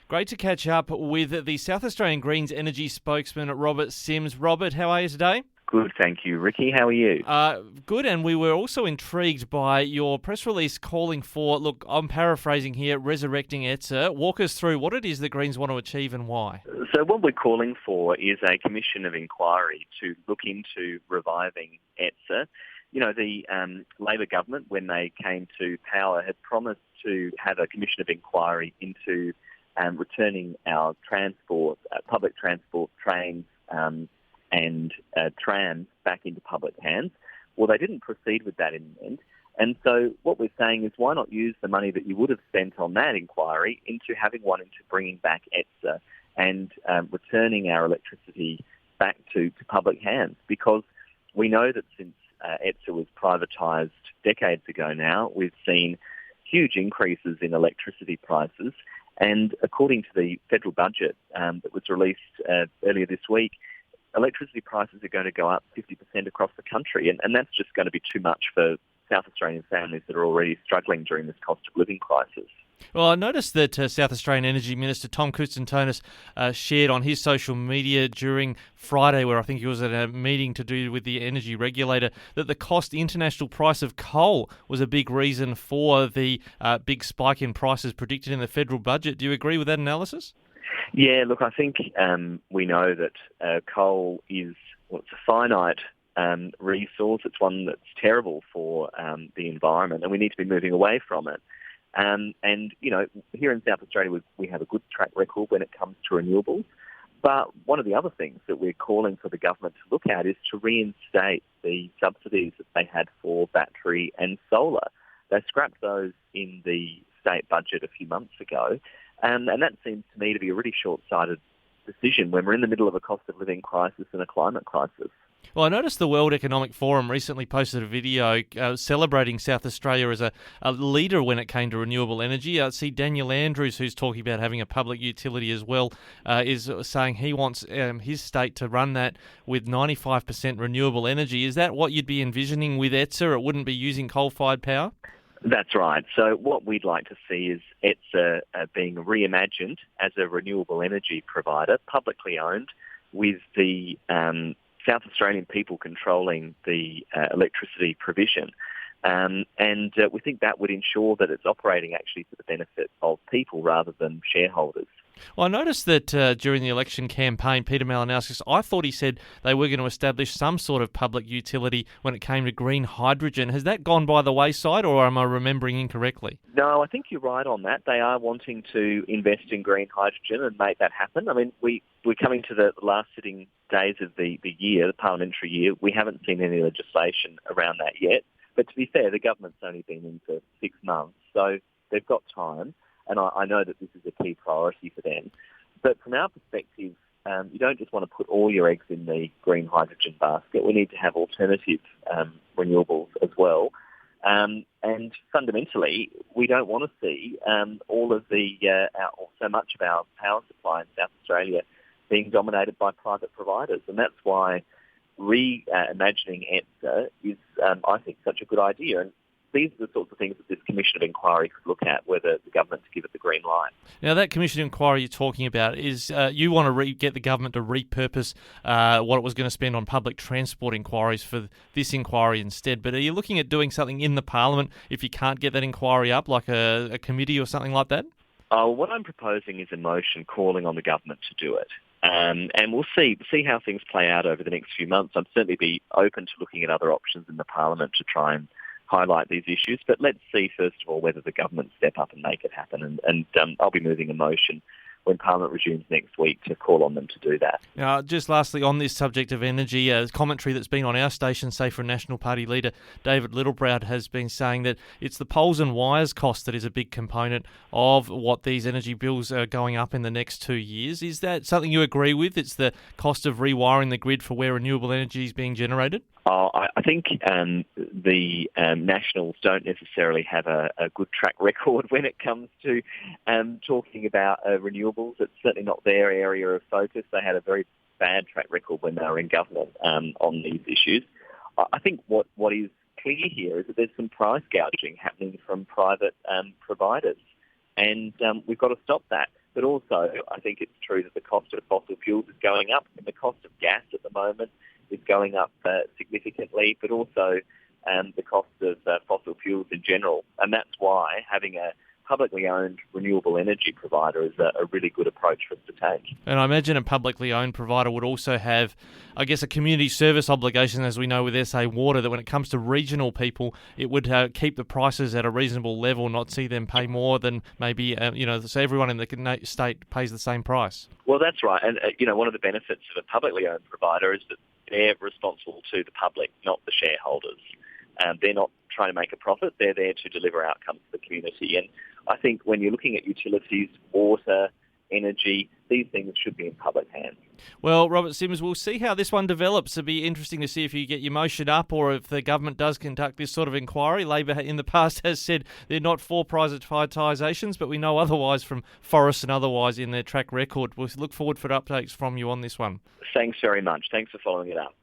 Great to catch up with the South Australian Greens energy spokesman, Robert Simms. Robert, how are you today? Good, thank you. Ricky, how are you? Good, and we were also intrigued by your press release calling for, look, I'm paraphrasing here, resurrecting ETSA. Walk us through what it is the Greens want to achieve and why. So what we're calling for is a commission of inquiry to look into reviving ETSA. You know, the Labor government, when they came to power, had promised to have a commission of inquiry into returning our transport, public transport, trains and trams back into public hands. Well, they didn't proceed with that in the end. And so what we're saying is why not use the money that you would have spent on that inquiry into having one into bringing back ETSA and returning our electricity back to public hands? Because we know that since ETSA was privatised decades ago now, we've seen huge increases in electricity prices. And according to the federal budget that was released earlier this week, electricity prices are going to go up 50% across the country. And that's just going to be too much for South Australian families that are already struggling during this cost of living crisis. Well, I noticed that South Australian Energy Minister Tom Koutsantonis shared on his social media during Friday, where I think he was at a meeting to do with the energy regulator, that the international price of coal was a big reason for the big spike in prices predicted in the federal budget. Do you agree with that analysis? Yeah, look, I think we know that coal is, well, it's a finite resource. It's one that's terrible for the environment, and we need to be moving away from it. And, you know, here in South Australia, we have a good track record when it comes to renewables. But one of the other things that we're calling for the government to look at is to reinstate the subsidies that they had for battery and solar. They scrapped those in the state budget a few months ago. And that seems to me to be a really short-sighted decision when we're in the middle of a cost of living crisis and a climate crisis. Well, I noticed the World Economic Forum recently posted a video celebrating South Australia as a leader when it came to renewable energy. I see Daniel Andrews, who's talking about having a public utility as well, is saying he wants his state to run that with 95% renewable energy. Is that what you'd be envisioning with ETSA? It wouldn't be using coal-fired power? That's right. So what we'd like to see is ETSA being reimagined as a renewable energy provider, publicly owned, with the South Australian people controlling the electricity provision. And we think that would ensure that it's operating actually for the benefit of people rather than shareholders. Well, I noticed that during the election campaign, Peter Malinauskas, I thought he said they were going to establish some sort of public utility when it came to green hydrogen. Has that gone by the wayside, or am I remembering incorrectly? No, I think you're right on that. They are wanting to invest in green hydrogen and make that happen. I mean, we're coming to the last sitting days of the year, the parliamentary year. We haven't seen any legislation around that yet. But to be fair, the government's only been in for 6 months, so they've got time. And I know that this is a key priority for them. But from our perspective, you don't just want to put all your eggs in the green hydrogen basket. We need to have alternative renewables as well. And fundamentally, we don't want to see all of so much of our power supply in South Australia being dominated by private providers. And that's why reimagining ETSA is, I think, such a good idea. And these are the sorts of things that this Commission of Inquiry could look at, whether the government to give it the green light. Now, that Commission of Inquiry you're talking about is you want to get the government to repurpose what it was going to spend on public transport inquiries for this inquiry instead. But are you looking at doing something in the Parliament if you can't get that inquiry up, like a committee or something like that? What I'm proposing is a motion calling on the government to do it. And we'll see how things play out over the next few months. I'd certainly be open to looking at other options in the Parliament to try and highlight these issues, but let's see first of all whether the government step up and make it happen. And I'll be moving a motion when Parliament resumes next week to call on them to do that. Now, just lastly on this subject of energy, commentary that's been on our station, say for National Party leader David Littleproud, has been saying that it's the poles and wires cost that is a big component of what these energy bills are going up in the next 2 years. Is that something you agree with? It's the cost of rewiring the grid for where renewable energy is being generated? I think the Nationals don't necessarily have a good track record when it comes to talking about renewables. It's certainly not their area of focus. They had a very bad track record when they were in government on these issues. I think what is clear here is that there's some price gouging happening from private providers, and we've got to stop that. But also, I think it's true that the cost of fossil fuels is going up, and the cost of gas at the moment is going up significantly, but also the cost of fossil fuels in general. And that's why having a publicly owned renewable energy provider is a really good approach for us to take. And I imagine a publicly owned provider would also have, I guess, a community service obligation, as we know with SA Water, that when it comes to regional people, it would keep the prices at a reasonable level, not see them pay more than maybe, so everyone in the state pays the same price. Well, that's right. And, one of the benefits of a publicly owned provider is that they're responsible to the public, not the shareholders. They're not trying to make a profit. They're there to deliver outcomes to the community. And I think when you're looking at utilities, water, energy, these things should be in public hands. Well, Robert Simms, we'll see how this one develops. It'll be interesting to see if you get your motion up or if the government does conduct this sort of inquiry. Labor in the past has said they're not for privatisations, but we know otherwise from forests and otherwise in their track record. We'll look forward for updates from you on this one. Thanks very much. Thanks for following it up.